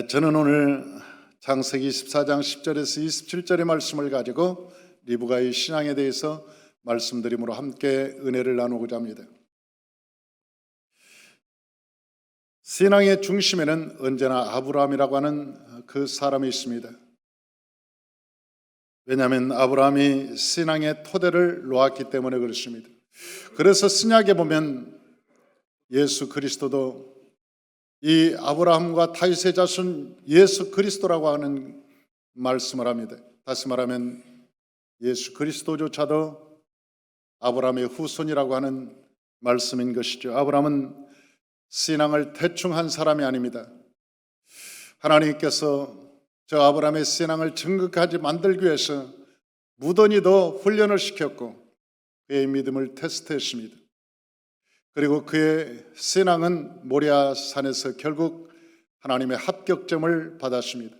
저는 오늘 창세기 14장 10절에서 27절의 말씀을 가지고 리브가의 신앙에 대해서 말씀드림으로 함께 은혜를 나누고자 합니다. 신앙의 중심에는 언제나 아브라함이라고 하는 그 사람이 있습니다. 왜냐하면 아브라함이 신앙의 토대를 놓았기 때문에 그렇습니다. 그래서 신약에 보면 예수 그리스도도 이 아브라함과 다윗의 자손 예수 그리스도라고 하는 말씀을 합니다. 다시 말하면 예수 그리스도조차도 아브라함의 후손이라고 하는 말씀인 것이죠. 아브라함은 신앙을 대충 한 사람이 아닙니다. 하나님께서 저 아브라함의 신앙을 정직하게 만들기 위해서 무던히도 훈련을 시켰고 그의 믿음을 테스트했습니다. 그리고 그의 신앙은 모리아 산에서 결국 하나님의 합격점을 받았습니다.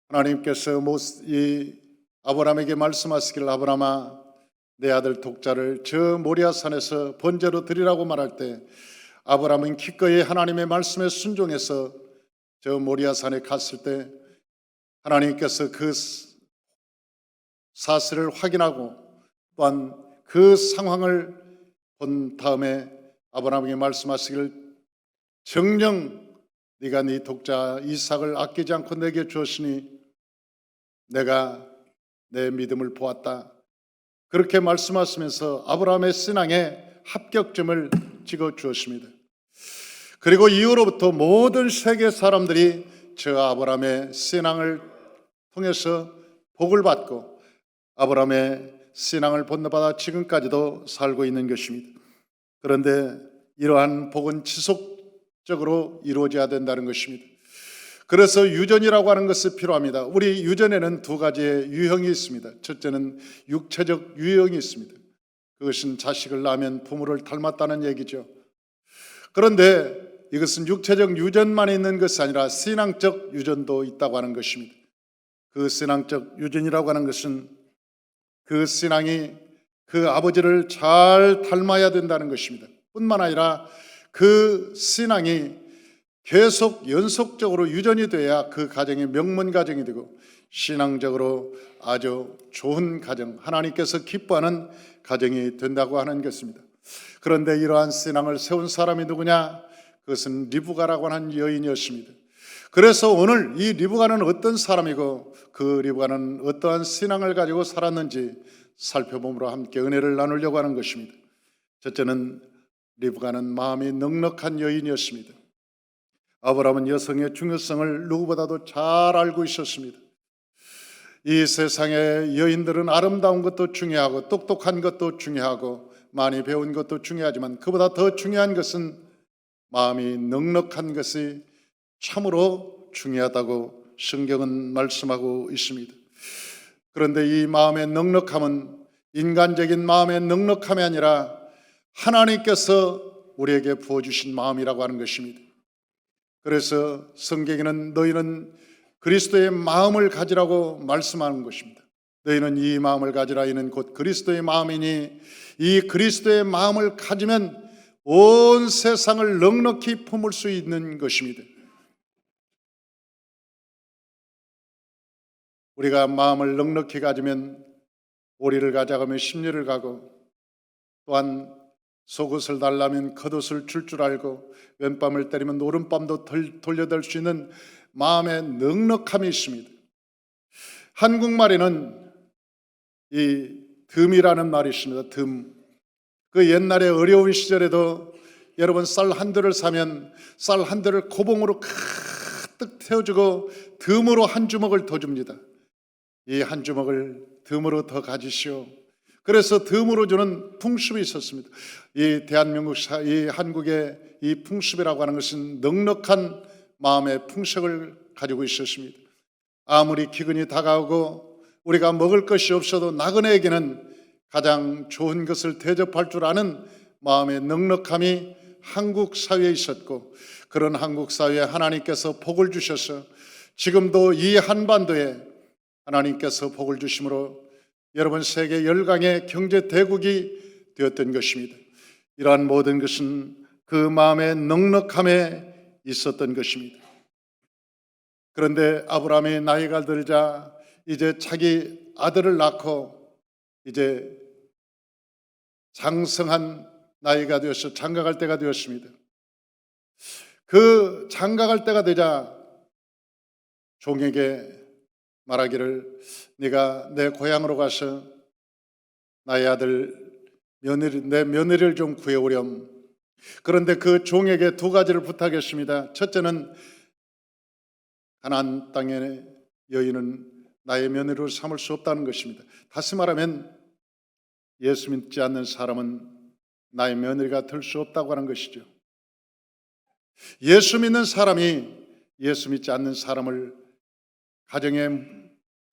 하나님께서 이 아브라함에게 말씀하시길, 아브라함아, 내 아들 독자를 저 모리아 산에서 번제로 드리라고 말할 때 아브라함은 기꺼이 하나님의 말씀에 순종해서 저 모리아 산에 갔을 때 하나님께서 그 사실을 확인하고 또한 그 상황을 본 다음에 아브라함에게 말씀하시길, 정녕 네가 네 독자 이삭을 아끼지 않고 내게 주었으니 내가 내 믿음을 보았다. 그렇게 말씀하시면서 아브라함의 신앙에 합격점을 찍어 주었습니다. 그리고 이후로부터 모든 세계 사람들이 저 아브라함의 신앙을 통해서 복을 받고 아브라함의 신앙을 본받아 지금까지도 살고 있는 것입니다. 그런데 이러한 복은 지속적으로 이루어져야 된다는 것입니다. 그래서 유전이라고 하는 것이 필요합니다. 우리 유전에는 두 가지의 유형이 있습니다. 첫째는 육체적 유형이 있습니다. 그것은 자식을 낳으면 부모를 닮았다는 얘기죠. 그런데 이것은 육체적 유전만 있는 것이 아니라 신앙적 유전도 있다고 하는 것입니다. 그 신앙적 유전이라고 하는 것은 그 신앙이 그 아버지를 잘 닮아야 된다는 것입니다. 뿐만 아니라 그 신앙이 계속 연속적으로 유전이 돼야 그 가정이 명문 가정이 되고 신앙적으로 아주 좋은 가정, 하나님께서 기뻐하는 가정이 된다고 하는 것입니다. 그런데 이러한 신앙을 세운 사람이 누구냐? 그것은 리브가라고 하는 여인이었습니다. 그래서 오늘 이 리브가는 어떤 사람이고 그 리브가는 어떠한 신앙을 가지고 살았는지 살펴보므로 함께 은혜를 나누려고 하는 것입니다. 첫째는 리브가는 마음이 넉넉한 여인이었습니다. 아브라함은 여성의 중요성을 누구보다도 잘 알고 있었습니다. 이 세상의 여인들은 아름다운 것도 중요하고 똑똑한 것도 중요하고 많이 배운 것도 중요하지만 그보다 더 중요한 것은 마음이 넉넉한 것이 참으로 중요하다고 성경은 말씀하고 있습니다. 그런데 이 마음의 넉넉함은 인간적인 마음의 넉넉함이 아니라 하나님께서 우리에게 부어주신 마음이라고 하는 것입니다. 그래서 성경에는 너희는 그리스도의 마음을 가지라고 말씀하는 것입니다. 너희는 이 마음을 가지라. 이는 곧 그리스도의 마음이니 이 그리스도의 마음을 가지면 온 세상을 넉넉히 품을 수 있는 것입니다. 우리가 마음을 넉넉히 가지면 오리를 가져가면 십리를 가고 또한 속옷을 달라면 겉옷을 줄 알고 왼밤을 때리면 오른밤도 돌려댈 수 있는 마음의 넉넉함이 있습니다. 한국말에는 이 듬이라는 말이 있습니다. 듬. 그 옛날에 어려운 시절에도 여러분 쌀 한 들을 사면 쌀 한 들을 고봉으로 가득 태워주고 듬으로 한 주먹을 더 줍니다. 이 한 주먹을 듬으로 더 가지시오. 그래서 듬으로 주는 풍습이 있었습니다. 이 대한민국 이 한국의 이 풍습이라고 하는 것은 넉넉한 마음의 풍속을 가지고 있었습니다. 아무리 기근이 다가오고 우리가 먹을 것이 없어도 나그네에게는 가장 좋은 것을 대접할 줄 아는 마음의 넉넉함이 한국 사회에 있었고 그런 한국 사회에 하나님께서 복을 주셔서 지금도 이 한반도에 하나님께서 복을 주심으로 여러분 세계 열강의 경제 대국이 되었던 것입니다. 이러한 모든 것은 그 마음의 넉넉함에 있었던 것입니다. 그런데 아브라함이 나이가 들자 이제 자기 아들을 낳고 이제 장성한 나이가 되어서 장가갈 때가 되었습니다. 그 장가갈 때가 되자 종에게 말하기를 네가 내 고향으로 가서 나의 아들 내 며느리를 좀 구해오렴. 그런데 그 종에게 두 가지를 부탁했습니다. 첫째는 가나안 땅의 여인은 나의 며느리로 삼을 수 없다는 것입니다. 다시 말하면 예수 믿지 않는 사람은 나의 며느리가 될 수 없다고 하는 것이죠. 예수 믿는 사람이 예수 믿지 않는 사람을 가정에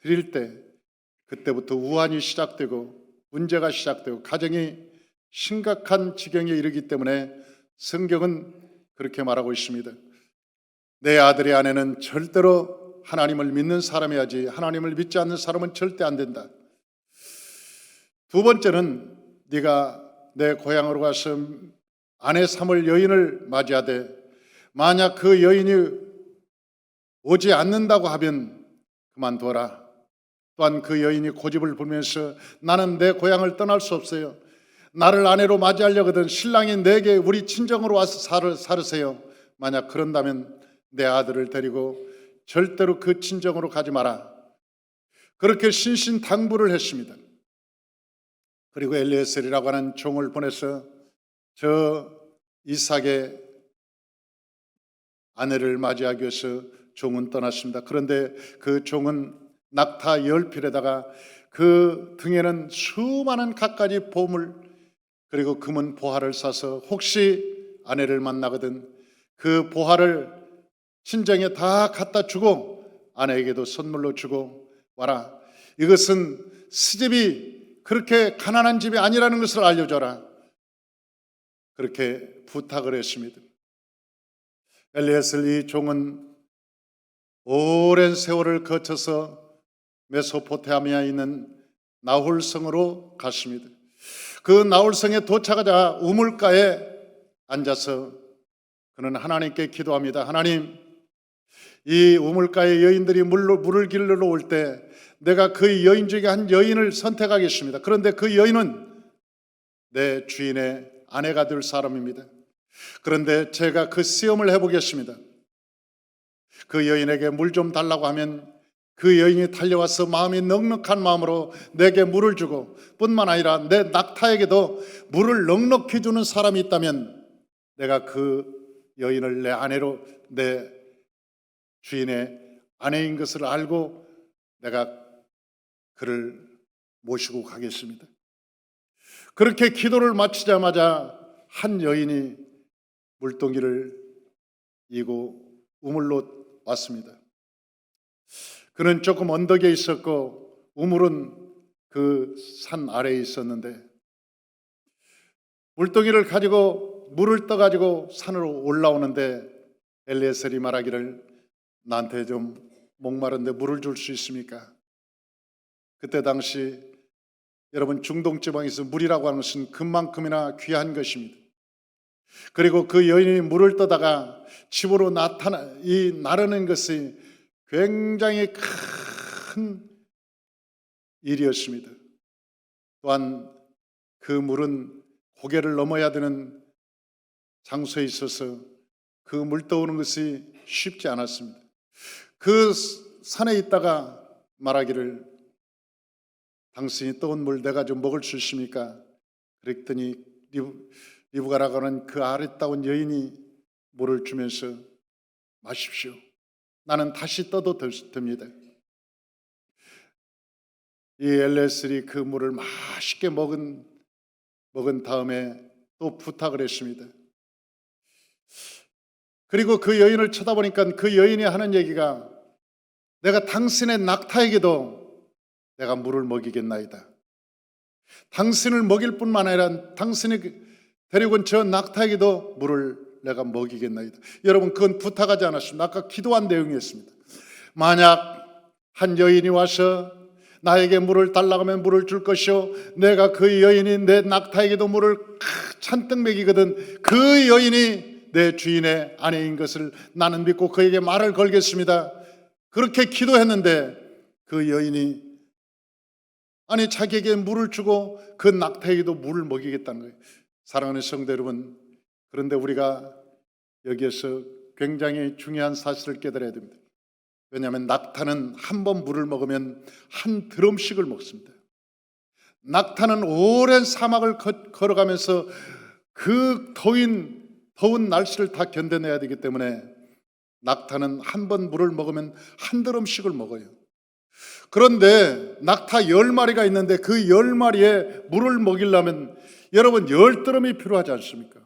드릴 때 그때부터 우환이 시작되고 문제가 시작되고 가정이 심각한 지경에 이르기 때문에 성경은 그렇게 말하고 있습니다. 내 아들의 아내는 절대로 하나님을 믿는 사람이야지 하나님을 믿지 않는 사람은 절대 안 된다. 두 번째는 네가 내 고향으로 가서 아내 삼을 여인을 맞이하되 만약 그 여인이 오지 않는다고 하면 그만둬라. 또한 그 여인이 고집을 부리면서 나는 내 고향을 떠날 수 없어요. 나를 아내로 맞이하려거든 신랑이 내게 우리 친정으로 와서 살으세요. 만약 그런다면 내 아들을 데리고 절대로 그 친정으로 가지 마라. 그렇게 신신당부를 했습니다. 그리고 엘리에셀이라고 하는 종을 보내서 저 이삭의 아내를 맞이하기 위해서 종은 떠났습니다. 그런데 그 종은 낙타 10필에다가 그 등에는 수많은 갖가지 보물 그리고 금은 보화를 사서 혹시 아내를 만나거든 그 보화를 친정에 다 갖다 주고 아내에게도 선물로 주고 와라. 이것은 시집이 그렇게 가난한 집이 아니라는 것을 알려줘라. 그렇게 부탁을 했습니다. 엘리에셀 이 종은 오랜 세월을 거쳐서 메소포타미아에 있는 나홀성으로 갔습니다. 그 나홀성에 도착하자 우물가에 앉아서 그는 하나님께 기도합니다. 하나님, 이 우물가의 여인들이 물을 길러 올 때 내가 그 여인 중에 한 여인을 선택하겠습니다. 그런데 그 여인은 내 주인의 아내가 될 사람입니다. 그런데 제가 그 시험을 해보겠습니다. 그 여인에게 물 좀 달라고 하면 그 여인이 달려와서 마음이 넉넉한 마음으로 내게 물을 주고 뿐만 아니라 내 낙타에게도 물을 넉넉히 주는 사람이 있다면 내가 그 여인을 내 아내로 내 주인의 아내인 것을 알고 내가 그를 모시고 가겠습니다. 그렇게 기도를 마치자마자 한 여인이 물동이를 이고 우물로 왔습니다. 그는 조금 언덕에 있었고 우물은 그 산 아래에 있었는데 물동이를 가지고 물을 떠가지고 산으로 올라오는데 엘리에셀이 말하기를 나한테 좀 목마른데 물을 줄 수 있습니까? 그때 당시 여러분 중동 지방에서 물이라고 하는 것은 금만큼이나 귀한 것입니다. 그리고 그 여인이 물을 떠다가 집으로 나르는 것이 굉장히 큰 일이었습니다. 또한 그 물은 고개를 넘어야 되는 장소에 있어서 그 물 떠오는 것이 쉽지 않았습니다. 그 산에 있다가 말하기를 당신이 떠온 물 내가 좀 먹을 수 있습니까? 그랬더니 리브가라고 하는 그 아름다운 여인이 물을 주면서 마십시오. 나는 다시 떠도 됩니다. 이 엘레셀이 그 물을 맛있게 먹은 다음에 또 부탁을 했습니다. 그리고 그 여인을 쳐다보니까 그 여인이 하는 얘기가 내가 당신의 낙타에게도 내가 물을 먹이겠나이다. 당신을 먹일 뿐만 아니라 당신이 데리고 온 저 낙타에게도 물을 내가 먹이겠나이다. 여러분 그건 부탁하지 않았습니다. 아까 기도한 내용이었습니다. 만약 한 여인이 와서 나에게 물을 달라고 하면 물을 줄 것이요 내가 그 여인이 내 낙타에게도 물을 잔뜩 먹이거든 그 여인이 내 주인의 아내인 것을 나는 믿고 그에게 말을 걸겠습니다. 그렇게 기도했는데 그 여인이 아니 자기에게 물을 주고 그 낙타에게도 물을 먹이겠다는 거예요. 사랑하는 성도 여러분, 그런데 우리가 여기에서 굉장히 중요한 사실을 깨달아야 됩니다. 왜냐하면 낙타는 한 번 물을 먹으면 한 드럼씩을 먹습니다. 낙타는 오랜 사막을 걸어가면서 그 더운 날씨를 다 견뎌내야 되기 때문에 낙타는 한 번 물을 먹으면 한 드럼씩을 먹어요. 그런데 낙타 10마리가 있는데 그 10마리에 물을 먹이려면 여러분 10드럼이 필요하지 않습니까?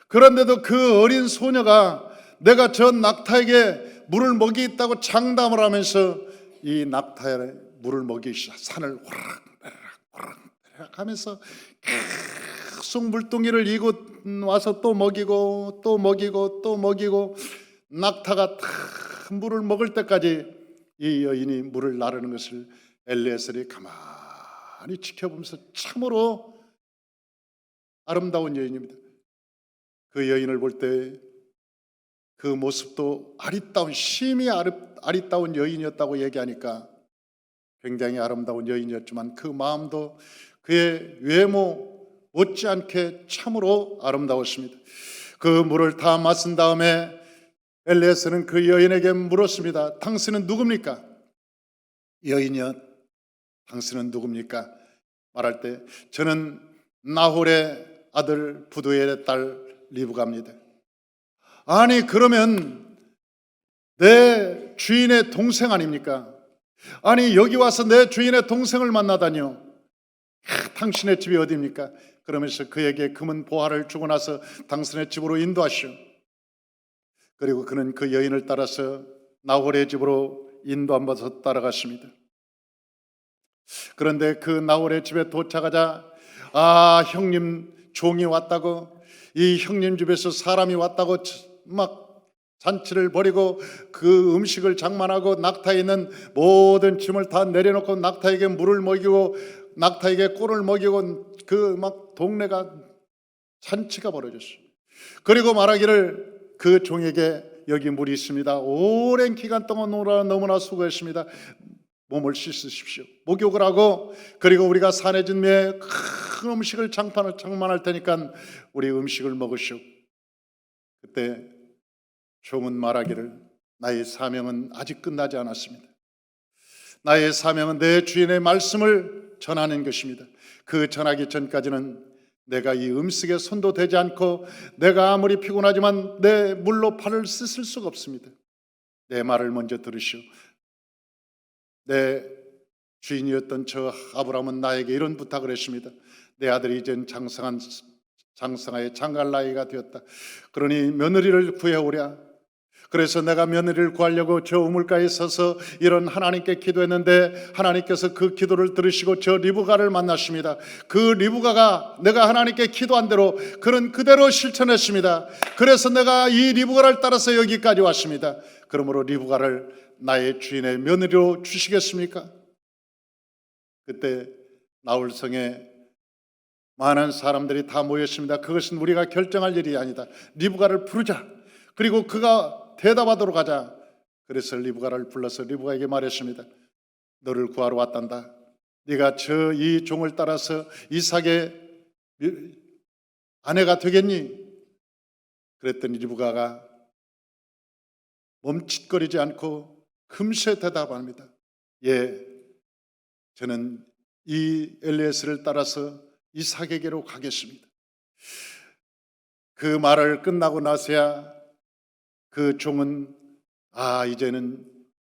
그런데도 그 어린 소녀가 내가 저 낙타에게 물을 먹이겠다고 장담을 하면서 이 낙타에 물을 먹이기 시작, 산을 호락호락 하면서 계속 물동이를 이고 와서 또 먹이고 또 먹이고 또 먹이고 낙타가 다 물을 먹을 때까지 이 여인이 물을 나르는 것을 엘리에셀이 가만히 지켜보면서 참으로 아름다운 여인입니다. 그 여인을 볼 때 그 모습도 아리따운, 심히 아리따운 여인이었다고 얘기하니까 굉장히 아름다운 여인이었지만 그 마음도 그의 외모 못지않게 참으로 아름다웠습니다. 그 물을 다 마신 다음에 엘리에셀은 그 여인에게 물었습니다. 당신은 누굽니까? 여인이여, 당신은 누굽니까? 말할 때 저는 나홀의 아들 부두엘의 딸 리브가입니다. 아니 그러면 내 주인의 동생 아닙니까? 아니 여기 와서 내 주인의 동생을 만나다니요. 당신의 집이 어디입니까? 그러면서 그에게 금은 보화를 주고 나서 당신의 집으로 인도하시오. 그리고 그는 그 여인을 따라서 나홀의 집으로 인도함받아서 따라갔습니다. 그런데 그 나홀의 집에 도착하자 형님 종이 왔다고, 이 형님 집에서 사람이 왔다고 막 잔치를 벌이고 그 음식을 장만하고 낙타에 있는 모든 짐을 다 내려놓고 낙타에게 물을 먹이고 낙타에게 꿀을 먹이고 그 막 동네가 잔치가 벌어졌어요. 그리고 말하기를 그 종에게 여기 물이 있습니다. 오랜 기간 동안 너무나 수고했습니다. 몸을 씻으십시오. 목욕을 하고 그리고 우리가 산에 진미에 큰 음식을 장만할 테니까 우리 음식을 먹으시오. 그때 종은 말하기를 나의 사명은 아직 끝나지 않았습니다. 나의 사명은 내 주인의 말씀을 전하는 것입니다. 그 전하기 전까지는 내가 이 음식에 손도 대지 않고 내가 아무리 피곤하지만 내 물로 발을 씻을 수가 없습니다. 내 말을 먼저 들으시오. 내 주인이었던 저 아브라함은 나에게 이런 부탁을 했습니다. 내 아들이 이젠 장성하여 장갈 나이가 되었다. 그러니 며느리를 구해오랴. 그래서 내가 며느리를 구하려고 저 우물가에 서서 이런 하나님께 기도했는데 하나님께서 그 기도를 들으시고 저 리브가를 만났습니다. 그 리브가가 내가 하나님께 기도한 대로 그는 그대로 실천했습니다. 그래서 내가 이 리브가를 따라서 여기까지 왔습니다. 그러므로 리브가를 나의 주인의 며느리로 주시겠습니까? 그때 나홀성에 많은 사람들이 다 모였습니다. 그것은 우리가 결정할 일이 아니다. 리브가를 부르자. 그리고 그가 대답하도록 하자. 그래서 리브가를 불러서 리브가에게 말했습니다. 너를 구하러 왔단다. 네가 저 이 종을 따라서 이삭의 아내가 되겠니? 그랬더니 리브가가 멈칫거리지 않고 금세 대답합니다. 예, 저는 이 엘리에셀을 따라서 이삭에게로 가겠습니다. 그 말을 끝나고 나서야 그 종은 이제는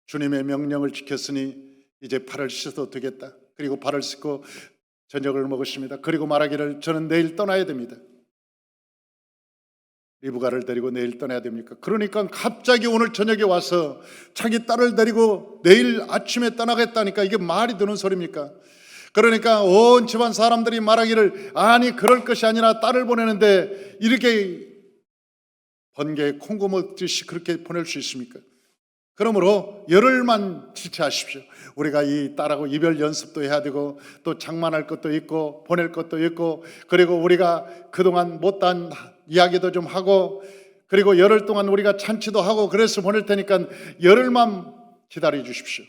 주님의 명령을 지켰으니 이제 발을 씻어도 되겠다. 그리고 발을 씻고 저녁을 먹었습니다. 그리고 말하기를 저는 내일 떠나야 됩니다. 리브가를 데리고 내일 떠나야 됩니까? 그러니까 갑자기 오늘 저녁에 와서 자기 딸을 데리고 내일 아침에 떠나겠다니까 이게 말이 되는 소리입니까? 그러니까 온 집안 사람들이 말하기를 아니 그럴 것이 아니라 딸을 보내는데 이렇게 번개에 콩고 먹듯이 그렇게 보낼 수 있습니까? 그러므로 열흘만 지체하십시오. 우리가 이 딸하고 이별 연습도 해야 되고 또 장만할 것도 있고 보낼 것도 있고 그리고 우리가 그동안 못한 이야기도 좀 하고 그리고 열흘 동안 우리가 잔치도 하고 그래서 보낼 테니까 열흘만 기다려 주십시오.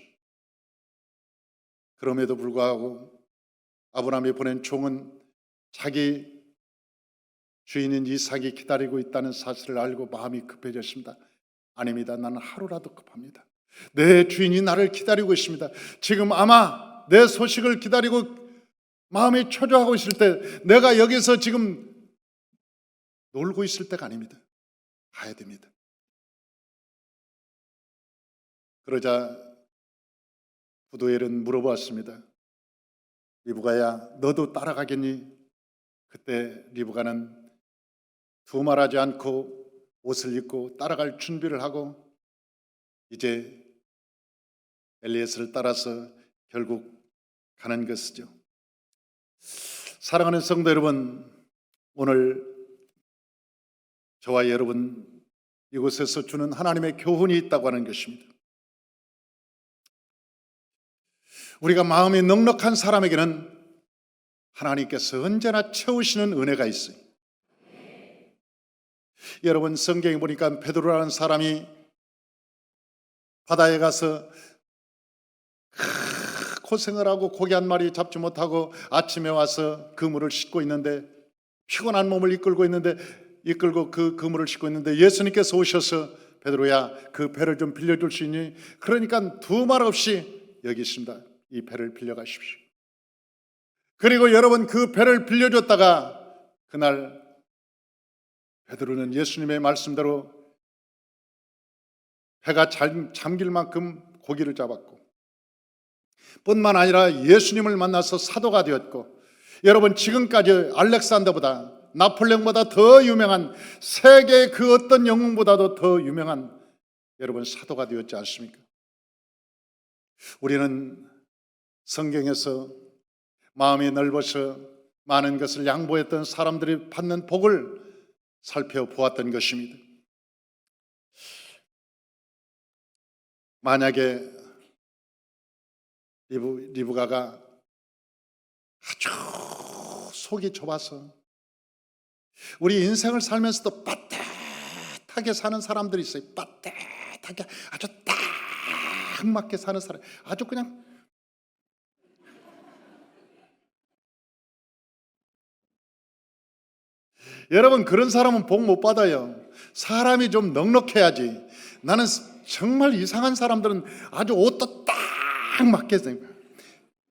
그럼에도 불구하고 아브라함이 보낸 종은 자기 주인인 이삭이 기다리고 있다는 사실을 알고 마음이 급해졌습니다. 아닙니다. 나는 하루라도 급합니다. 내 주인이 나를 기다리고 있습니다. 지금 아마 내 소식을 기다리고 마음이 초조하고 있을 때 내가 여기서 지금 놀고 있을 때가 아닙니다. 가야 됩니다. 그러자 부두엘은 물어보았습니다. 리브가야, 너도 따라가겠니? 그때 리브가는 두말하지 않고 옷을 입고 따라갈 준비를 하고 이제 엘리에스를 따라서 결국 가는 것이죠. 사랑하는 성도 여러분, 오늘 저와 여러분 이곳에서 주는 하나님의 교훈이 있다고 하는 것입니다. 우리가 마음이 넉넉한 사람에게는 하나님께서 언제나 채우시는 은혜가 있어요. 여러분, 성경에 보니까 베드로라는 사람이 바다에 가서 고생을 하고 고기 한 마리 잡지 못하고 아침에 와서 그물을 싣고 있는데, 피곤한 몸을 이끌고 그 그물을 싣고 있는데 예수님께서 오셔서 베드로야, 그 배를 좀 빌려줄 수 있니? 그러니까 두 말 없이 여기 있습니다. 이 배를 빌려가십시오. 그리고 여러분, 그 배를 빌려줬다가 그날 베드로는 예수님의 말씀대로 배가 잠길 만큼 고기를 잡았고, 뿐만 아니라 예수님을 만나서 사도가 되었고, 여러분, 지금까지 알렉산더보다, 나폴레옹보다 더 유명한, 세계의 그 어떤 영웅보다도 더 유명한 여러분 사도가 되었지 않습니까? 우리는 성경에서 마음이 넓어서 많은 것을 양보했던 사람들이 받는 복을 살펴보았던 것입니다. 만약에 리브가가 아주 속이 좁아서, 우리 인생을 살면서도 빳빳하게 사는 사람들이 있어요. 빳빳하게 아주 딱 맞게 사는 사람, 아주 그냥 여러분, 그런 사람은 복 못 받아요. 사람이 좀 넉넉해야지. 나는 정말 이상한 사람들은 아주 옷도 딱 맞게,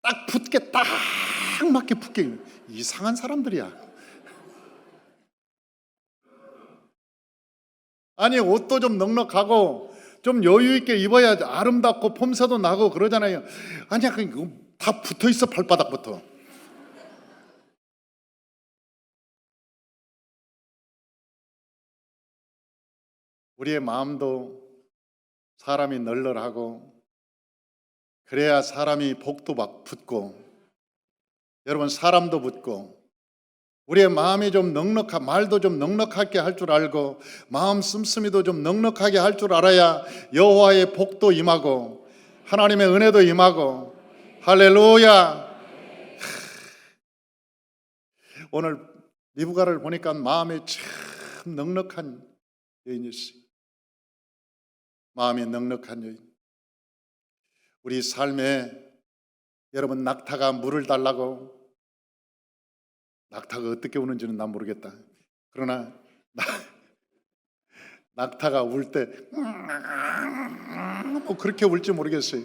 딱 붙게, 딱 맞게 붙게, 이상한 사람들이야. 아니, 옷도 좀 넉넉하고 좀 여유 있게 입어야 아름답고 폼새도 나고 그러잖아요. 아니야, 다 붙어 있어, 발바닥부터. 우리의 마음도 사람이 널널하고 그래야 사람이 복도 막 붙고, 여러분, 사람도 붙고, 우리의 마음이 좀 넉넉한, 말도 좀 넉넉하게 할 줄 알고 마음 씀씀이도 좀 넉넉하게 할 줄 알아야 여호와의 복도 임하고 하나님의 은혜도 임하고. 할렐루야. 오늘 리브가를 보니까 마음이 참 넉넉한 여인이었어요. 마음이 넉넉한 여인. 우리 삶에 여러분, 낙타가 물을 달라고, 낙타가 어떻게 우는지는 난 모르겠다. 그러나 낙타가 울 때 뭐 그렇게 울지 모르겠어요.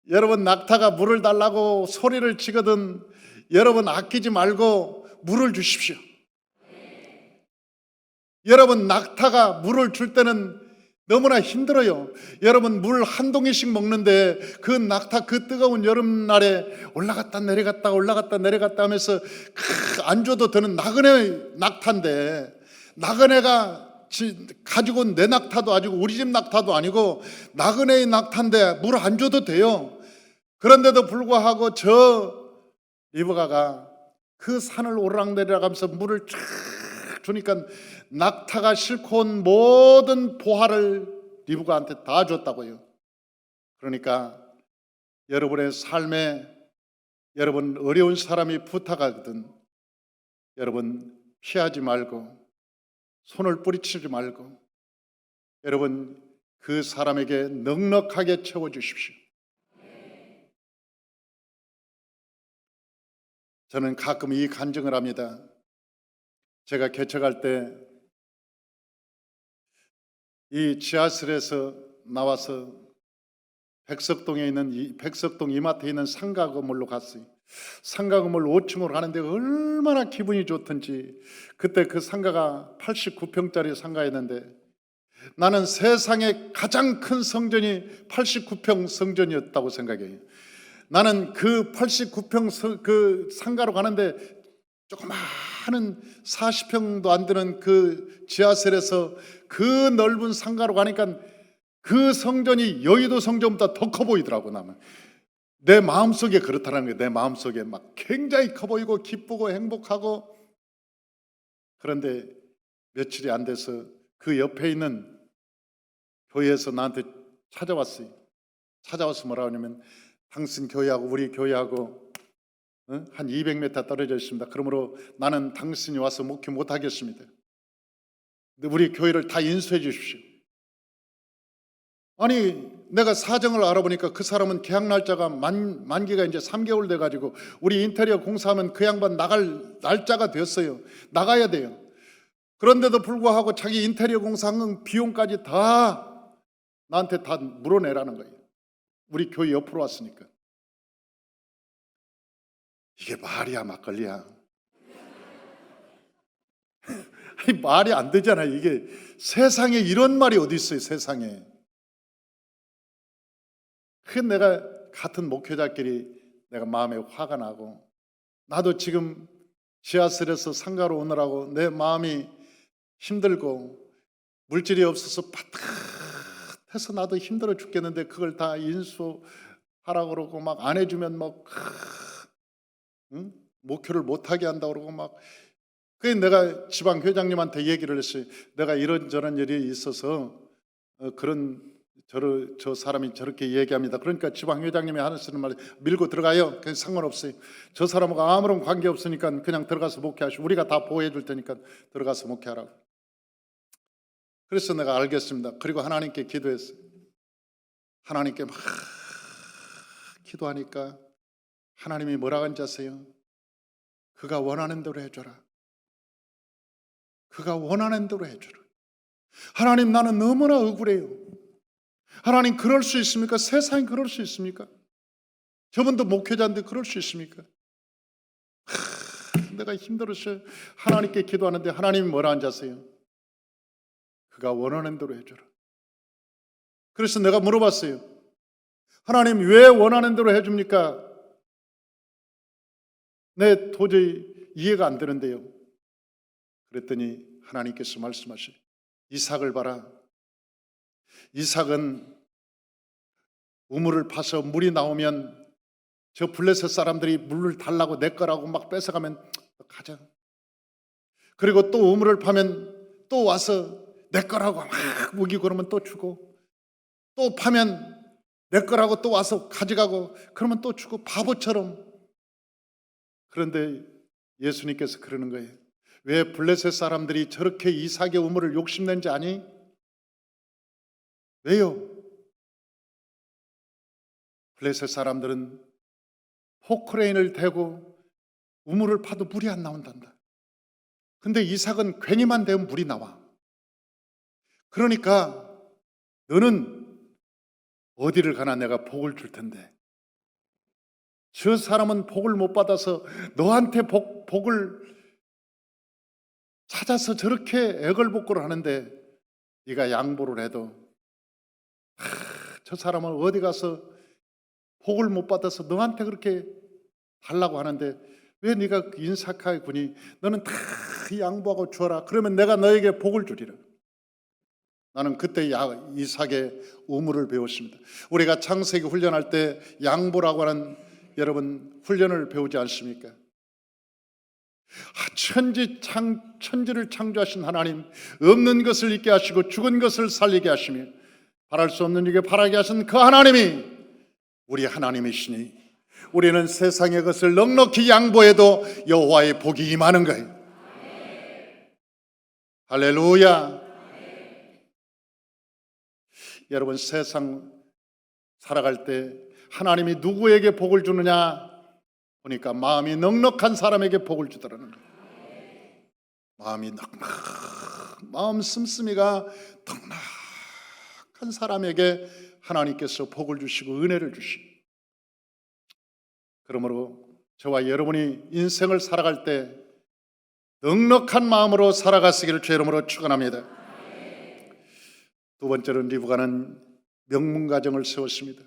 여러분, 낙타가 물을 달라고 소리를 치거든 여러분 아끼지 말고 물을 주십시오. 여러분, 낙타가 물을 줄 때는 너무나 힘들어요. 여러분, 물 한 동이씩 먹는데 그 낙타, 그 뜨거운 여름날에 올라갔다 내려갔다 하면서 안 줘도 되는 나그네 낙타인데, 나그네가 가지고 온 내 낙타도 아니고 우리 집 낙타도 아니고 나그네의 낙타인데 물 안 줘도 돼요. 그런데도 불구하고 저 리브가가 그 산을 오르락내리락 하면서 물을 쫙 주니까 낙타가 싣고 온 모든 보화를 리브가한테 다 줬다고요. 그러니까 여러분의 삶에, 여러분 어려운 사람이 부탁하거든 여러분 피하지 말고 손을 뿌리치지 말고 여러분 그 사람에게 넉넉하게 채워주십시오. 저는 가끔 이 간증을 합니다. 제가 개척할 때 이 지하실에서 나와서 백석동에 있는 백석동 이마트에 있는 상가 건물로 갔어요. 상가 건물 5층으로 가는데 얼마나 기분이 좋던지. 그때 그 상가가 89평짜리 상가였는데 나는 세상에 가장 큰 성전이 89평 성전이었다고 생각해요. 나는 그 89평 그 상가로 가는데 조그마한 40평도 안 되는 그 지하실에서 그 넓은 상가로 가니까 그 성전이 여의도 성전보다 더 커 보이더라고. 나는 내 마음속에 그렇다는 거예요. 내 마음속에 막 굉장히 커 보이고 기쁘고 행복하고. 그런데 며칠이 안 돼서 그 옆에 있는 교회에서 나한테 찾아왔어요. 찾아와서 뭐라 하냐면 당신 교회하고 우리 교회하고 한 200m 떨어져 있습니다. 그러므로 나는 당신이 와서 목회 못하겠습니다. 근데 우리 교회를 다 인수해 주십시오. 아니 내가 사정을 알아보니까 그 사람은 계약 날짜가 만기가 이제 3개월 돼가지고 우리 인테리어 공사하면 그 양반 나갈 날짜가 됐어요. 나가야 돼요. 그런데도 불구하고 자기 인테리어 공사하는 비용까지 다 나한테 다 물어내라는 거예요. 우리 교회 옆으로 왔으니까. 이게 말이야 막걸리야. 아니 말이 안 되잖아. 이게 세상에 이런 말이 어디 있어요. 세상에. 그 내가 같은 목회자끼리 내가 마음에 화가 나고, 나도 지금 지하실에서 상가로 오느라고 내 마음이 힘들고 물질이 없어서 바닥해서 나도 힘들어 죽겠는데 그걸 다 인수하라고 그러고 막 안 해주면 막 목표를 못하게 한다고 그러고 막. 그래서 내가 지방 회장님한테 얘기를 했어요. 내가 이런저런 일이 있어서 저 사람이 저렇게 얘기합니다. 그러니까 지방 회장님이 하시는 말이 밀고 들어가요. 그냥 상관없어요. 저 사람하고 아무런 관계 없으니까 그냥 들어가서 목회하시고 우리가 다 보호해 줄 테니까 들어가서 목회하라고. 그래서 내가 알겠습니다. 그리고 하나님께 기도했어요. 하나님께 막 기도하니까 하나님이 뭐라고 하는지 아세요? 그가 원하는 대로 해줘라. 그가 원하는 대로 해줘라. 하나님 나는 너무나 억울해요. 하나님 그럴 수 있습니까? 세상에 그럴 수 있습니까? 저분도 목회자인데 그럴 수 있습니까? 내가 힘들었어요. 하나님께 기도하는데 하나님이 뭐라 하는지 아세요? 그가 원하는 대로 해줘라. 그래서 내가 물어봤어요. 하나님 왜 원하는 대로 해줍니까? 내 도저히 이해가 안 되는데요. 그랬더니 하나님께서 말씀하시죠. 이삭을 봐라. 이삭은 우물을 파서 물이 나오면 저 블레셋 사람들이 물을 달라고 내 거라고 막 뺏어가면 가자. 그리고 또 우물을 파면 또 와서 내 거라고 막 우기고 그러면 또 주고, 또 파면 내 거라고 또 와서 가져가고 그러면 또 주고, 바보처럼. 그런데 예수님께서 그러는 거예요. 왜 블레셋 사람들이 저렇게 이삭의 우물을 욕심낸지 아니? 왜요? 블레셋 사람들은 포크레인을 대고 우물을 파도 물이 안 나온단다. 근데 이삭은 괜히만 되면 물이 나와. 그러니까 너는 어디를 가나 내가 복을 줄 텐데, 저 사람은 복을 못 받아서 너한테 복을 찾아서 저렇게 애걸복걸을 하는데 네가 양보를 해도 저 사람은 어디 가서 복을 못 받아서 너한테 그렇게 달라고 하는데 왜 네가 인사하게 구니? 너는 다 양보하고 주어라. 그러면 내가 너에게 복을 주리라. 나는 그때 이삭의 우물을 배웠습니다. 우리가 창세기 훈련할 때 양보라고 하는 여러분 훈련을 배우지 않습니까? 천지를 창조하신 하나님, 없는 것을 있게 하시고 죽은 것을 살리게 하시며 바랄 수 없는 이게 바라게 하신 그 하나님이 우리 하나님이시니 우리는 세상의 것을 넉넉히 양보해도 여호와의 복이 임하는 거예요. 할렐루야. 여러분, 세상 살아갈 때 하나님이 누구에게 복을 주느냐 보니까 마음이 넉넉한 사람에게 복을 주더라는 거예요. 마음이 마음 씀씀이가 넉넉한 사람에게 하나님께서 복을 주시고 은혜를 주시고, 그러므로 저와 여러분이 인생을 살아갈 때 넉넉한 마음으로 살아가시기를 주의 이름으로 축원합니다. 두 번째로는 리브가는 명문가정을 세웠습니다.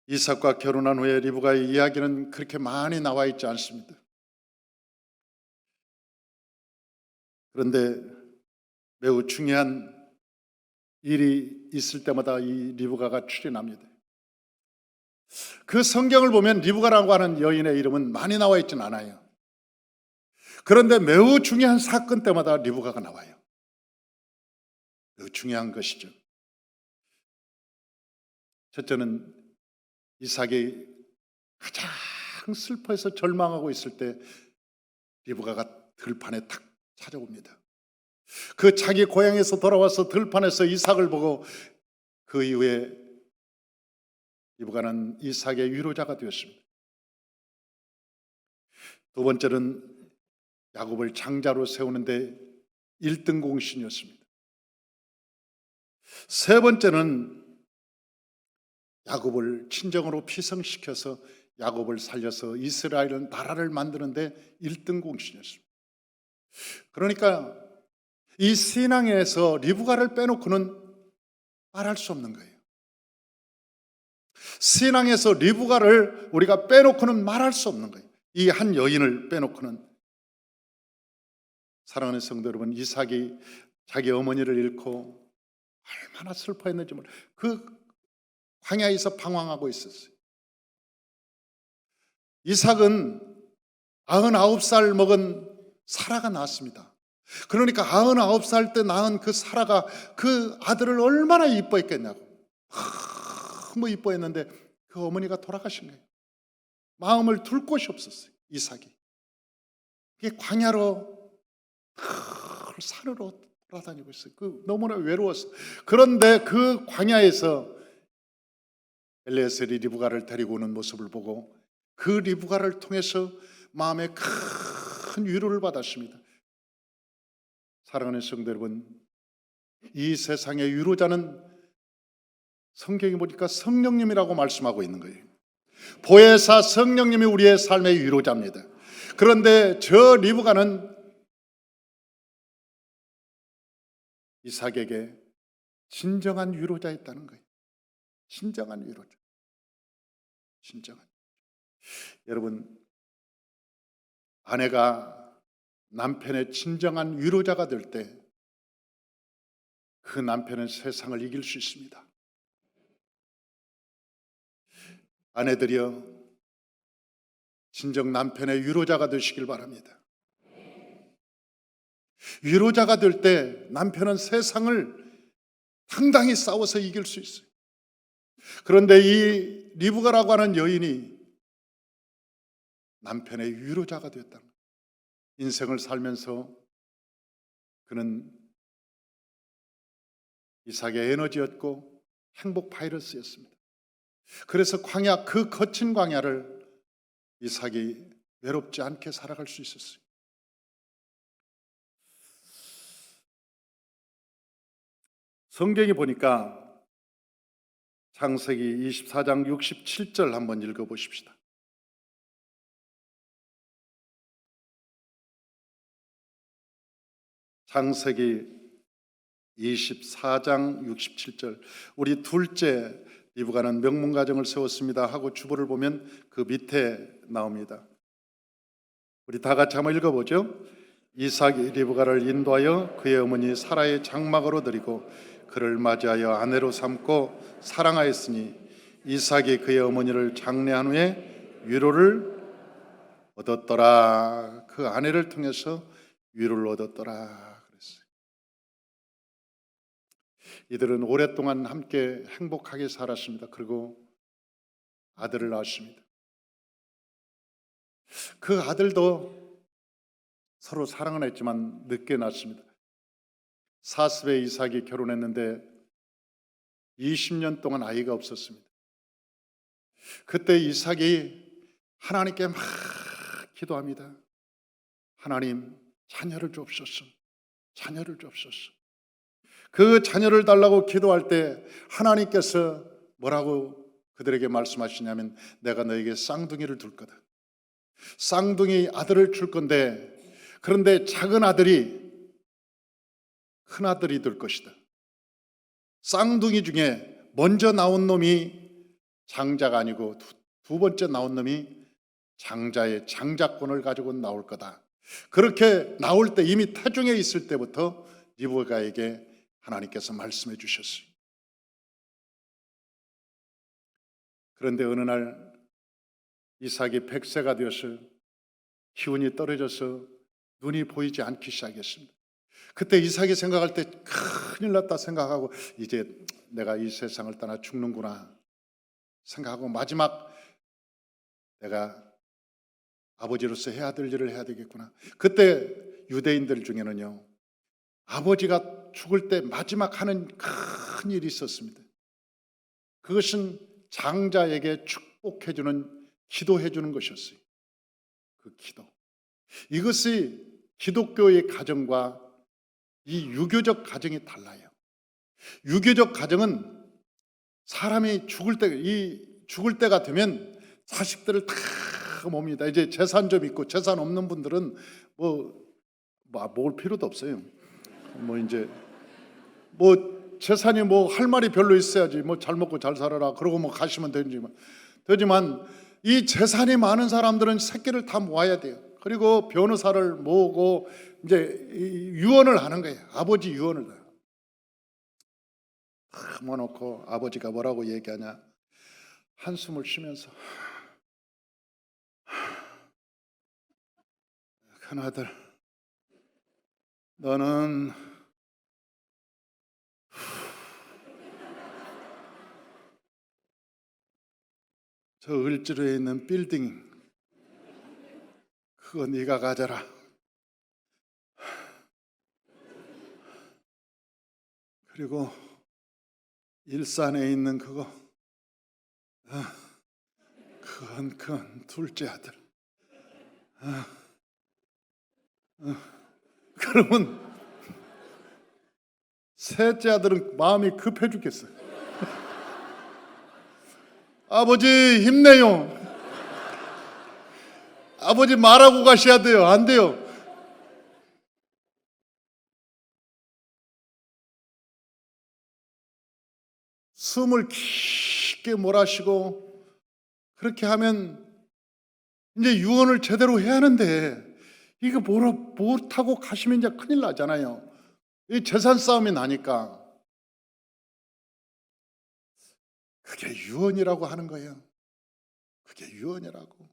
이삭과 결혼한 후에 리브가의 이야기는 그렇게 많이 나와 있지 않습니다. 그런데 매우 중요한 일이 있을 때마다 이 리브가가 출연합니다. 그 성경을 보면 리브가라고 하는 여인의 이름은 많이 나와 있지는 않아요. 그런데 매우 중요한 사건 때마다 리브가가 나와요. 매우 중요한 것이죠. 첫째는 이삭이 가장 슬퍼해서 절망하고 있을 때 리브가가 들판에 탁 찾아옵니다. 그 자기 고향에서 돌아와서 들판에서 이삭을 보고 그 이후에 리브가는 이삭의 위로자가 되었습니다. 두 번째는 야곱을 장자로 세우는데 1등 공신이었습니다. 세 번째는 야곱을 친정으로 피성시켜서 야곱을 살려서 이스라엘은 나라를 만드는데 1등 공신이었습니다. 그러니까 이 신앙에서 리브가를 빼놓고는 말할 수 없는 거예요. 신앙에서 리브가를 우리가 빼놓고는 말할 수 없는 거예요. 이 한 여인을 빼놓고는. 사랑하는 성도 여러분, 이삭이 자기 어머니를 잃고 얼마나 슬퍼했는지 몰라요. 그 광야에서 방황하고 있었어요. 이삭은 99살 먹은 사라가 낳았습니다. 그러니까 99살 때 낳은 그 사라가 그 아들을 얼마나 이뻐했겠냐고. 너무 이뻐했는데 그 어머니가 돌아가신 거예요. 마음을 둘 곳이 없었어요, 이삭이. 그게 광야로 산으로 돌아다니고 있어요. 너무나 외로웠어요. 그런데 그 광야에서 엘리에셀이 리브가를 데리고 오는 모습을 보고 그 리브가를 통해서 마음에 큰 위로를 받았습니다. 사랑하는 성도 여러분, 이 세상의 위로자는 성경에 보니까 성령님이라고 말씀하고 있는 거예요. 보혜사 성령님이 우리의 삶의 위로자입니다. 그런데 저 리브가는 이삭에게 진정한 위로자였다는 거예요. 진정한 위로자. 진정한. 여러분, 아내가 남편의 진정한 위로자가 될 때 그 남편은 세상을 이길 수 있습니다. 아내들이여, 진정 남편의 위로자가 되시길 바랍니다. 위로자가 될 때 남편은 세상을 당당히 싸워서 이길 수 있어요. 그런데 이 리브가라고 하는 여인이 남편의 위로자가 되었다는 거예요. 인생을 살면서 그는 이삭의 에너지였고 행복 바이러스였습니다. 그래서 광야, 그 거친 광야를 이삭이 외롭지 않게 살아갈 수 있었어요. 성경에 보니까 창세기 24장 67절 한번 읽어보십시다. 창세기 24장 67절. 우리 둘째 리브가는 명문가정을 세웠습니다 하고 주보를 보면 그 밑에 나옵니다. 우리 다 같이 한번 읽어보죠. 이삭이 리브가를 인도하여 그의 어머니 사라의 장막으로 들이고 그를 맞이하여 아내로 삼고 사랑하였으니 이삭이 그의 어머니를 장례한 후에 위로를 얻었더라. 그 아내를 통해서 위로를 얻었더라 그랬어요. 이들은 오랫동안 함께 행복하게 살았습니다. 그리고 아들을 낳았습니다. 그 아들도 서로 사랑은 했지만 늦게 낳습니다. 사스베 이삭이 결혼했는데 20년 동안 아이가 없었습니다. 그때 이삭이 하나님께 막 기도합니다. 하나님, 자녀를 주옵소서. 자녀를 주옵소서. 그 자녀를 달라고 기도할 때 하나님께서 뭐라고 그들에게 말씀하시냐면, 내가 너에게 쌍둥이를 둘 거다. 쌍둥이 아들을 줄 건데, 그런데 작은 아들이 큰 아들이 될 것이다. 쌍둥이 중에 먼저 나온 놈이 장자가 아니고 두 번째 나온 놈이 장자의 장자권을 가지고 나올 거다. 그렇게 나올 때, 이미 태중에 있을 때부터 리브가에게 하나님께서 말씀해 주셨어요. 그런데 어느 날 이삭이 100세가 되어서 기운이 떨어져서 눈이 보이지 않기 시작했습니다. 그때 이삭이 생각할 때 큰일 났다 생각하고, 이제 내가 이 세상을 떠나 죽는구나 생각하고, 마지막 내가 아버지로서 해야 될 일을 해야 되겠구나. 그때 유대인들 중에는요, 아버지가 죽을 때 마지막 하는 큰 일이 있었습니다. 그것은 장자에게 축복해주는, 기도해주는 것이었어요. 그 기도. 이것이 기독교의 가정과 이 유교적 가정이 달라요. 유교적 가정은 사람이 죽을 때가 되면 자식들을 다 봅니다. 이제 재산 좀 있고 재산 없는 분들은 모을 필요도 없어요. 이제 재산이 할 말이 별로 있어야지, 잘 먹고 잘 살아라 그러고 가시면 되지만 이 재산이 많은 사람들은 새끼를 다 모아야 돼요. 그리고 변호사를 모으고 이제 유언을 하는 거예요. 아버지 유언을 모아놓고 아버지가 뭐라고 얘기하냐, 한숨을 쉬면서, 큰아들, 너는 저 을지로에 있는 빌딩 그거 네가 가져라. 그리고 일산에 있는 그건 둘째 아들. 그러면 셋째 아들은 마음이 급해 죽겠어요. 아버지 힘내요. 아버지 말하고 가셔야 돼요. 안 돼요. 숨을 깊게 몰아쉬고 그렇게 하면 이제 유언을 제대로 해야 하는데, 이거 못하고 가시면 이제 큰일 나잖아요. 이 재산 싸움이 나니까. 그게 유언이라고 하는 거예요. 그게 유언이라고.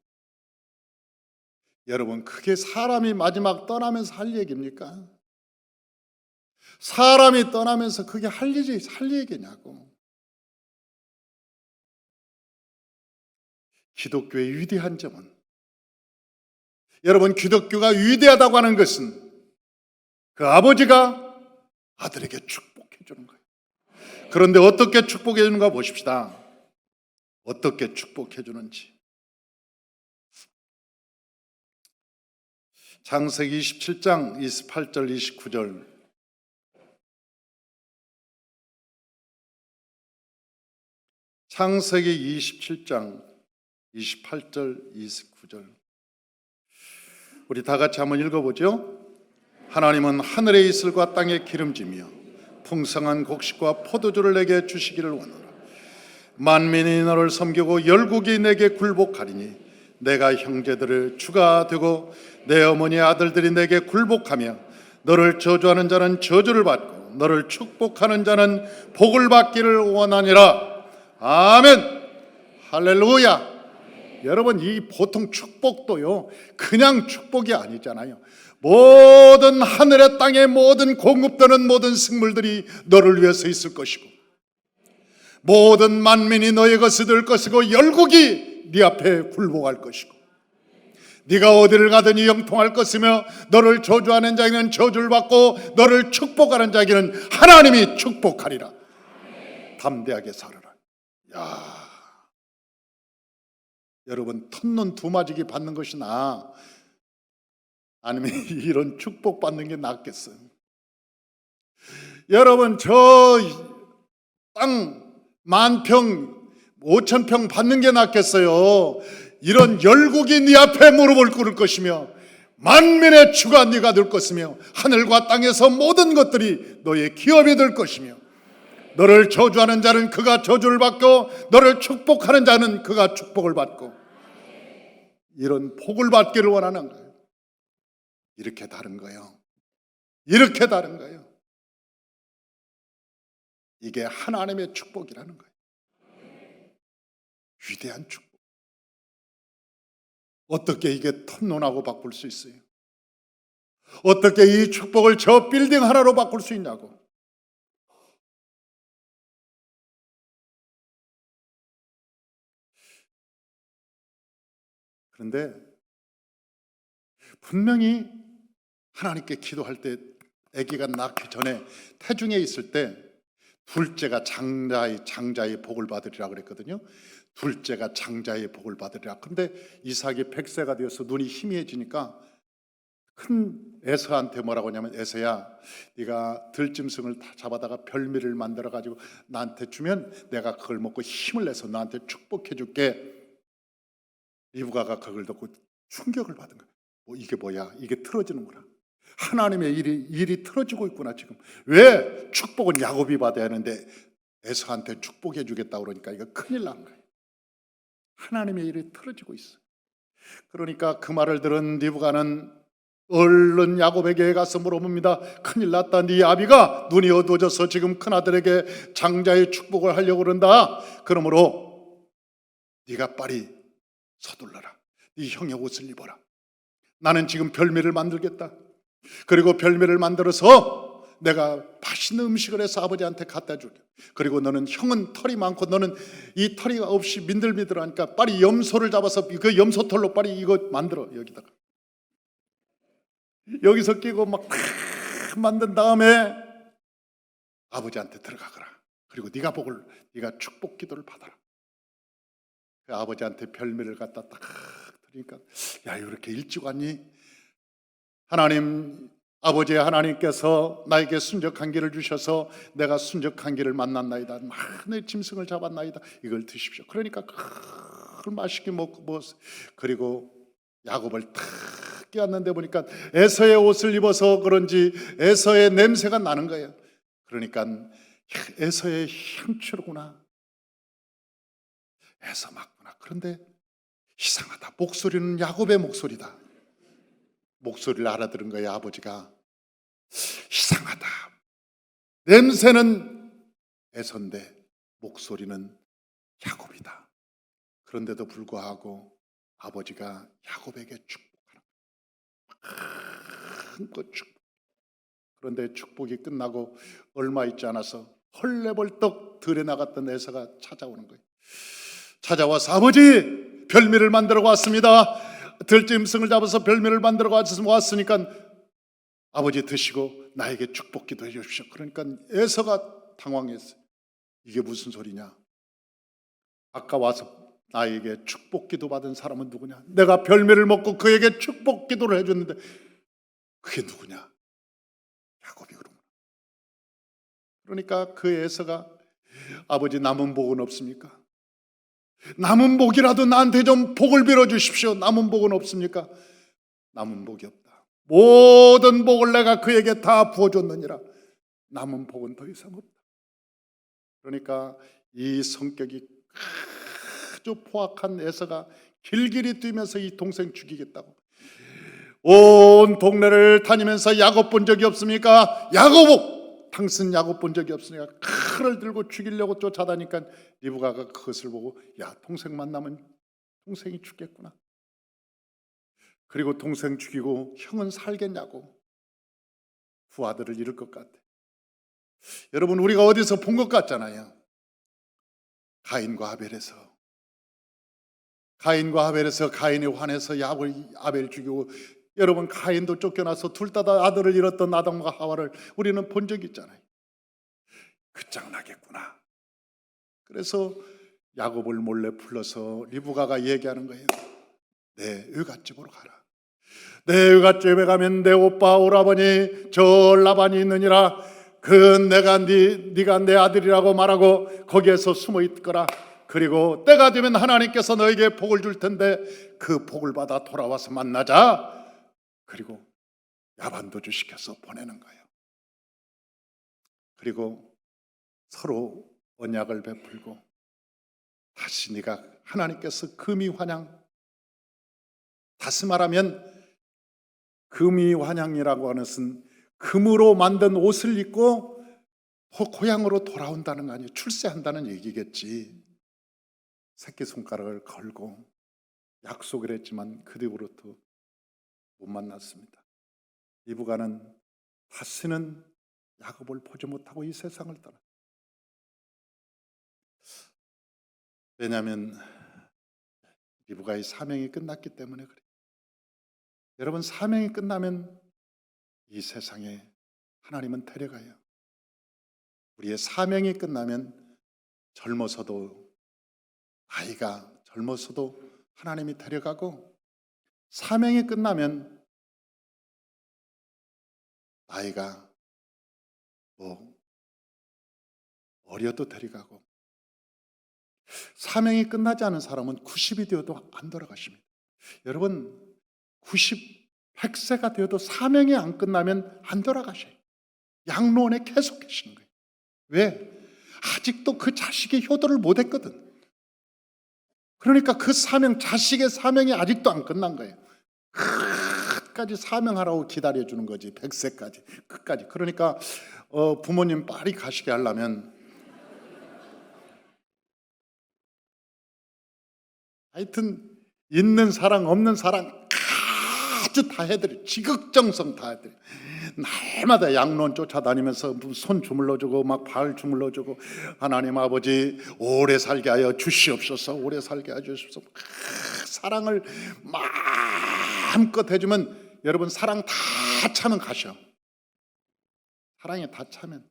여러분, 그게 사람이 마지막 떠나면서 할 얘기입니까? 사람이 떠나면서 그게 할 얘기냐고. 기독교의 위대한 점은, 여러분, 기독교가 위대하다고 하는 것은 그 아버지가 아들에게 축복해 주는 거예요. 그런데 어떻게 축복해 주는가 보십시다. 어떻게 축복해 주는지. 창세기 27장 28절 29절. 창세기 27장 28절 29절. 우리 다 같이 한번 읽어보죠. 하나님은 하늘의 이슬과 땅의 기름짐이여 풍성한 곡식과 포도주를 내게 주시기를 원하노라. 만민이 너를 섬기고 열국이 내게 굴복하리니 내가 형제들을 주가 되고 내 어머니의 아들들이 내게 굴복하며 너를 저주하는 자는 저주를 받고 너를 축복하는 자는 복을 받기를 원하니라. 아멘. 할렐루야. 여러분, 이 보통 축복도요, 그냥 축복이 아니잖아요. 모든 하늘의 땅의 모든 공급되는 모든 생물들이 너를 위해서 있을 것이고, 모든 만민이 너의 것이 될 것이고, 열국이 네 앞에 굴복할 것이고, 네가 어디를 가든지 형통할 것이며 너를 저주하는 자에게는 저주를 받고 너를 축복하는 자에게는 하나님이 축복하리라. 담대하게 살아라. 야, 여러분, 텄눈 두마지기 받는 것이 나아? 아니면 이런 축복 받는 게 낫겠어요? 여러분, 저 땅 10,000평, 5,000평 받는 게 낫겠어요? 이런 열국이 네 앞에 무릎을 꿇을 것이며 만민의 주가 네가 될 것이며 하늘과 땅에서 모든 것들이 너의 기업이 될 것이며 너를 저주하는 자는 그가 저주를 받고 너를 축복하는 자는 그가 축복을 받고 이런 복을 받기를 원하는 거예요. 이렇게 다른 거예요. 이렇게 다른 거예요. 이게 하나님의 축복이라는 거예요. 위대한 축복. 어떻게 이게 턴론하고 바꿀 수 있어요? 어떻게 이 축복을 저 빌딩 하나로 바꿀 수 있냐고. 그런데 분명히 하나님께 기도할 때 아기가 낳기 전에 태중에 있을 때 둘째가 장자의 복을 받으리라 그랬거든요. 둘째가 장자의 복을 받으리라. 그런데 이삭이 100세가 되어서 눈이 희미해지니까 큰 에서한테 뭐라고 하냐면, 에서야, 네가 들짐승을 다 잡아다가 별미를 만들어 가지고 나한테 주면 내가 그걸 먹고 힘을 내서 너한테 축복해 줄게. 리브가가 그걸 듣고 충격을 받은 거야. 이게 뭐야? 이게 틀어지는구나. 하나님의 일이 틀어지고 있구나 지금. 왜? 축복은 야곱이 받아야 하는데 에서한테 축복해 주겠다 그러니까 이거 큰일 난 거예요. 하나님의 일이 틀어지고 있어. 그러니까 그 말을 들은 리브가는 얼른 야곱에게 가서 물어봅니다. 큰일 났다. 네 아비가 눈이 어두워져서 지금 큰아들에게 장자의 축복을 하려고 그런다. 그러므로 네가 빨리 서둘러라. 네 형의 옷을 입어라. 나는 지금 별미를 만들겠다. 그리고 별미를 만들어서 내가 맛있는 음식을 해서 아버지한테 갖다 줄게. 그리고 너는, 형은 털이 많고 너는 이 털이 없이 민들민들하니까 빨리 염소를 잡아서 그 염소털로 빨리 이거 만들어. 여기서 끼고 막 만든 다음에 아버지한테 들어가거라. 그리고 네가 축복 기도를 받아라. 그 아버지한테 별미를 갖다 딱 드리니까, 야, 이렇게 일찍 왔니? 아버지의 하나님께서 나에게 순적한 길을 주셔서 내가 순적한 길을 만났나이다. 많은 짐승을 잡았나이다. 이걸 드십시오. 그러니까 그 맛있게 먹고 그리고 야곱을 탁 끼웠는데 보니까 에서의 옷을 입어서 그런지 에서의 냄새가 나는 거예요. 그러니까 에서의 향취로구나. 에서 맞구나. 그런데 이상하다. 목소리는 야곱의 목소리다. 목소리를 알아들은 거예요. 아버지가. 이상하다. 냄새는 에서인데 목소리는 야곱이다. 그런데도 불구하고 아버지가 야곱에게 축복하는 큰 축복. 그런데 축복이 끝나고 얼마 있지 않아서 헐레벌떡 들에 나갔던 에서가 찾아오는 거예요. 찾아와서, 아버지, 별미를 만들어 왔습니다. 들짐승을 잡아서 별미를 만들어 왔으니까 아버지 드시고 나에게 축복 기도해 주십시오. 그러니까 에서가 당황했어요. 이게 무슨 소리냐? 아까 와서 나에게 축복 기도 받은 사람은 누구냐? 내가 별미를 먹고 그에게 축복 기도를 해줬는데 그게 누구냐? 야곱이 그러구나. 그러니까 그 에서가, 아버지, 남은 복은 없습니까? 남은 복이라도 나한테 좀 복을 빌어주십시오. 남은 복은 없습니까? 남은 복이 없다. 모든 복을 내가 그에게 다 부어줬느니라. 남은 복은 더 이상 없다. 그러니까 이 성격이 아주 포악한 에서가 길길이 뛰면서 이 동생 죽이겠다고 온 동네를 다니면서 야곱 본 적이 없습니까? 당신 야곱 본 적이 없으니까 칼을 들고 죽이려고 쫓아다니까 리브가가 그것을 보고, 야, 동생 만나면 동생이 죽겠구나. 그리고 동생 죽이고 형은 살겠냐고 두 아들을 잃을 것 같아. 여러분, 우리가 어디서 본 것 같잖아요. 가인과 아벨에서 가인과 아벨에서 가인이 화내서 아벨 죽이고, 여러분 가인도 쫓겨나서 둘 다 아들을 잃었던 아담과 하와를 우리는 본 적이 있잖아요. 끝장나겠구나. 그래서 야곱을 몰래 불러서 리브가가 얘기하는 거예요. 내 외갓집으로 가라. 내 외갓집에 가면 내 오빠 오라버니 저 라반이 있느니라. 네가 내 아들이라고 말하고 거기에서 숨어 있거라. 그리고 때가 되면 하나님께서 너에게 복을 줄 텐데 그 복을 받아 돌아와서 만나자. 그리고 야반도주 시켜서 보내는 거예요. 그리고 서로 언약을 베풀고 다시 네가 하나님께서 금이환양, 다시 말하면 금이환양이라고 하는 것은 금으로 만든 옷을 입고 고향으로 돌아온다는 거 아니에요. 출세한다는 얘기겠지. 새끼손가락을 걸고 약속을 했지만 그 뒤로부터 못 만났습니다. 리브가는 다시는 야곱을 보지 못하고 이 세상을 떠나. 왜냐하면 리브가의 사명이 끝났기 때문에 그래요. 여러분, 사명이 끝나면 이 세상에 하나님은 데려가요. 우리의 사명이 끝나면 나이가 젊어서도 하나님이 데려가고, 사명이 끝나면 나이가 어려도 데려가고, 사명이 끝나지 않은 사람은 90이 되어도 안 돌아가십니다. 여러분, 100세가 되어도 사명이 안 끝나면 안 돌아가셔요. 양로원에 계속 계시는 거예요. 왜? 아직도 그 자식의 효도를 못 했거든. 그러니까 그 자식의 사명이 아직도 안 끝난 거예요. 끝까지 사명하라고 기다려주는 거지. 100세까지 끝까지. 그러니까 부모님 빨리 가시게 하려면 하여튼 있는 사랑 없는 사랑 아주 다 해드려. 지극정성 다 해드려. 날마다 양로원 쫓아다니면서 손 주물러주고 막 발 주물러주고, 하나님 아버지 오래 살게 하여 주시옵소서, 오래 살게 하여 주시옵소서. 사랑을 마음껏 해주면 여러분, 사랑 다 차면 가셔. 사랑이 다 차면.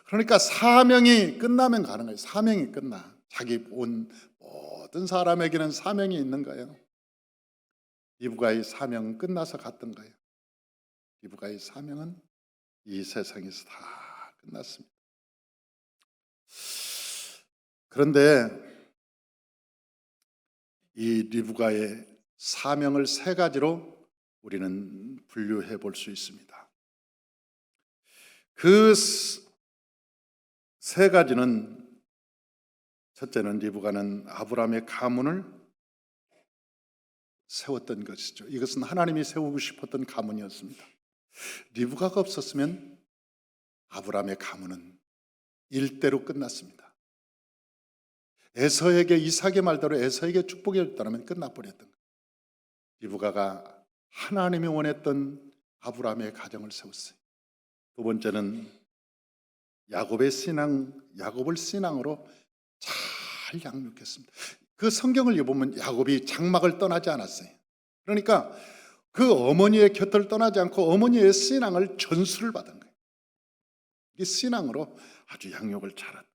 그러니까 사명이 끝나면 가는 거예요. 사명이 끝나. 자기 온 모든 사람에게는 사명이 있는 거예요. 리브가의 사명은 끝나서 갔던 거예요. 리브가의 사명은 이 세상에서 다 끝났습니다. 그런데 이 리브가의 사명을 세 가지로 우리는 분류해 볼 수 있습니다. 그 세 가지는, 첫째는 리브가는 아브라함의 가문을 세웠던 것이죠. 이것은 하나님이 세우고 싶었던 가문이었습니다. 리브가가 없었으면 아브라함의 가문은 일대로 끝났습니다. 에서에게, 이삭의 말대로 에서에게 축복이 줬다면 끝나버렸던 거예요. 리브가가 하나님이 원했던 아브라함의 가정을 세웠어요. 두 번째는 야곱을 신앙으로 잘 양육했습니다. 그 성경을 읽어보면 야곱이 장막을 떠나지 않았어요. 그러니까 그 어머니의 곁을 떠나지 않고 어머니의 신앙을 전수를 받은 거예요. 이 신앙으로 아주 양육을 잘한.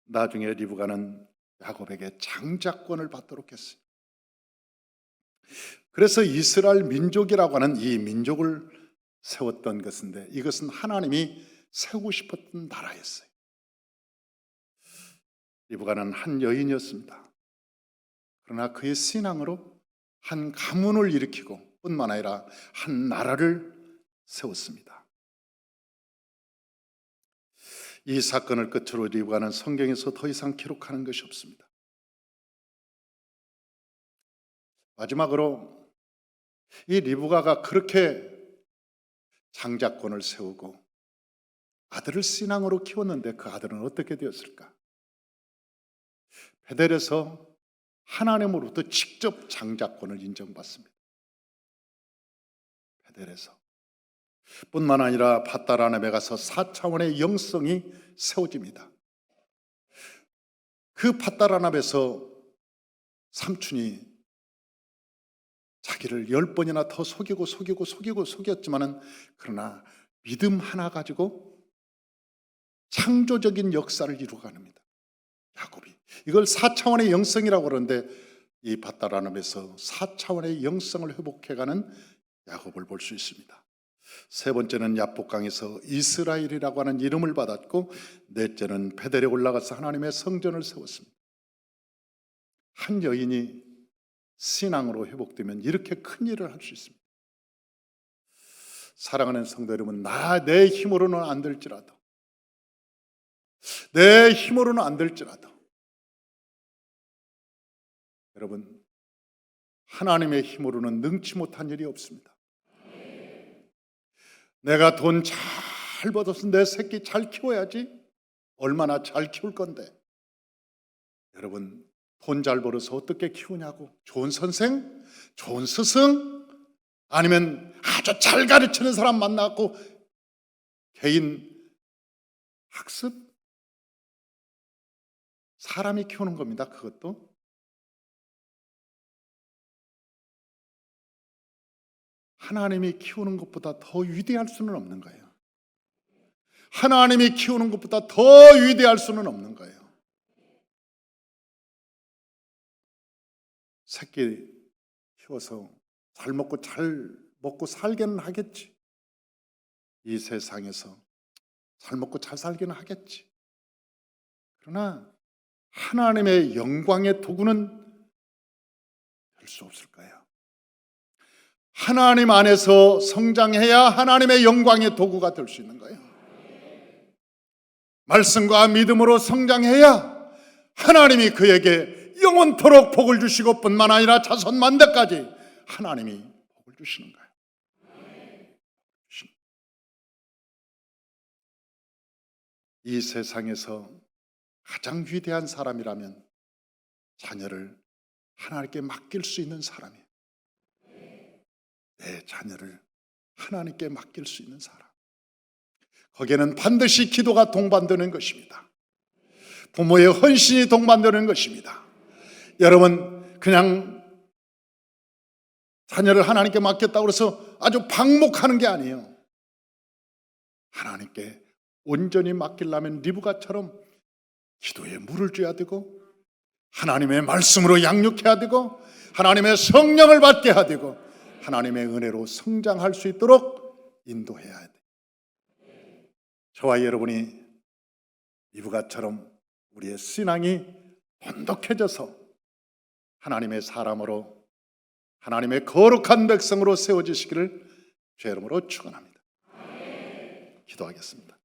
나중에 리브가는 야곱에게 장자권을 받도록 했어요. 그래서 이스라엘 민족이라고 하는 이 민족을 세웠던 것인데, 이것은 하나님이 세우고 싶었던 나라였어요. 리브가는 한 여인이었습니다. 그러나 그의 신앙으로 한 가문을 일으키고 뿐만 아니라 한 나라를 세웠습니다. 이 사건을 끝으로 리브가는 성경에서 더 이상 기록하는 것이 없습니다. 마지막으로 이 리브가가 그렇게 장자권을 세우고 아들을 신앙으로 키웠는데 그 아들은 어떻게 되었을까? 베델에서 하나님으로부터 직접 장자권을 인정받습니다. 베델에서. 뿐만 아니라 밧다라람에 가서 4차원의 영성이 세워집니다. 그 밧다라람에서 삼촌이 자기를 10번이나 더 속였지만은 그러나 믿음 하나 가지고 창조적인 역사를 이루어갑니다. 야곱이 이걸 4차원의 영성이라고 그러는데 이 밧다라눔에서 4차원의 영성을 회복해가는 야곱을 볼 수 있습니다. 세 번째는 야복강에서 이스라엘이라고 하는 이름을 받았고, 넷째는 베델에 올라가서 하나님의 성전을 세웠습니다. 한 여인이 신앙으로 회복되면 이렇게 큰 일을 할 수 있습니다. 사랑하는 성도 여러분, 내 힘으로는 안 될지라도, 내 힘으로는 안 될지라도 여러분, 하나님의 힘으로는 능치 못한 일이 없습니다. 내가 돈 잘 벌어서 내 새끼 잘 키워야지. 얼마나 잘 키울 건데. 여러분, 돈 잘 벌어서 어떻게 키우냐고. 좋은 선생, 좋은 스승, 아니면 아주 잘 가르치는 사람 만나고 개인 학습, 사람이 키우는 겁니다. 그것도. 하나님이 키우는 것보다 더 위대할 수는 없는 거예요. 하나님이 키우는 것보다 더 위대할 수는 없는 거예요. 새끼 키워서 잘 먹고 살기는 하겠지. 이 세상에서 잘 먹고 잘 살기는 하겠지. 그러나 하나님의 영광의 도구는 될 수 없을 거예요. 하나님 안에서 성장해야 하나님의 영광의 도구가 될 수 있는 거예요. 말씀과 믿음으로 성장해야 하나님이 그에게 영원토록 복을 주시고 뿐만 아니라 자손 만대까지 하나님이 복을 주시는 거예요. 이 세상에서 가장 위대한 사람이라면 자녀를 하나님께 맡길 수 있는 사람이에요. 내 자녀를 하나님께 맡길 수 있는 사람. 거기에는 반드시 기도가 동반되는 것입니다. 부모의 헌신이 동반되는 것입니다. 여러분, 그냥 자녀를 하나님께 맡겼다고 해서 아주 방목하는 게 아니에요. 하나님께 온전히 맡기려면 리브가처럼 기도에 물을 줘야 되고, 하나님의 말씀으로 양육해야 되고, 하나님의 성령을 받게 해야 되고, 하나님의 은혜로 성장할 수 있도록 인도해야 돼. 저와 여러분이 리브가처럼 우리의 신앙이 번독해져서 하나님의 사람으로, 하나님의 거룩한 백성으로 세워지시기를 주의 이름으로 축원합니다. 기도하겠습니다.